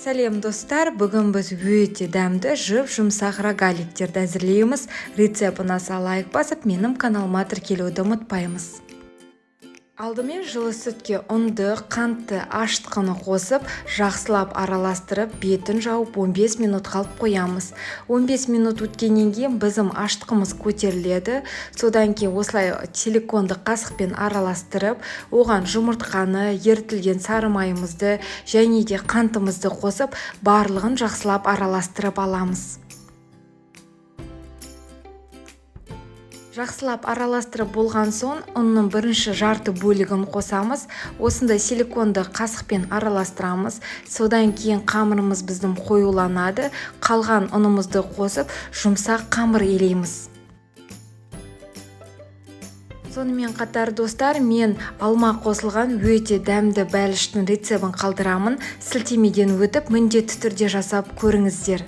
Сәлем достар, бүгін біз өте дәмді жұмсақ рогаликтерді әзірлейміз. Рецептін аса лайк басып, менің каналыма тіркелуді ұмытпаймыз. Алдымен жылы сүтке ұнды, қантты, аштықыны қосып, жақсылап араластырып, бетін жауып 15 минут қалып қоямыз. 15 минут өткеннен кейін біздің аштықымыз көтеріледі. Содан кейін осылай силиконды қасықпен араластырып, оған жұмыртқаны, ерітілген сары майымызды және де қантымызды қосып, барлығын жақсылап араластырып аламыз. Жақсылап араластырып болған соң, ұнның бірінші жарты бөлігін қосамыз. Осындай силиконды қасықпен араластырамыз. Содан кейін қамырымыз біздің қоюланады. Қалған ұнымызды қосып, жұмсақ қамыр елейміз. Сонымен қатар достар, мен алма қосылған өте дәмді бәліштің рецебін қалдырамын. Сілтемеден өтіп, міндетті түрде жасап көріңіздер.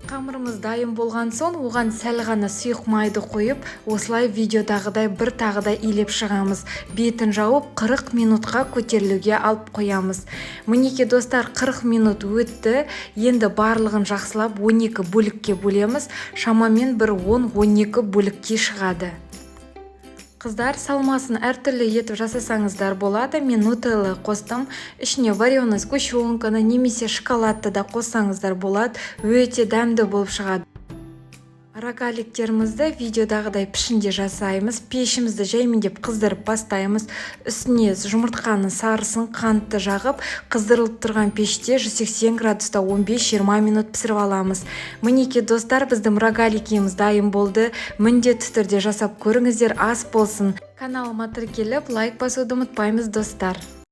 Қамырымыз дайын болған соң, оған сәл ғана сұйық майды қойып, осылай видеодағыдай бір тағыда илеп шығамыз. Бетін жауып 40 минутқа көтерілуге алып қоямыз. Мінеке достар, 40 минут өтті. Енді барлығын жақсылап 12 бөлікке бөлеміз. Шамамен бір 10-12 бөлікке шығады. Қыздар, салмасын әртүрлі етіп жасасаңыздар болады. Мен нутелла қостым. Ішіне вареный сгущенканы немесе шоколадты да қоссаңыздар болады. Өте дәмді болып шығады. Рогаликтерімізді видеодағыдай пішінде жасаймыз. Пешімізді жаймендеп қыздырып бастаймыз. Үстіне жұмыртқаның сарысын қантты жағып, қыздырылып тұрған пеште 180 градуста 15-20 минут пісіріп аламыз. Мінеке достар, біздің рогаликіміз дайын болды. Міндетті түрде жасап көріңіздер, ас болсын. Каналыма тіркеліп, лайк басуды ұмытпаймыз достар.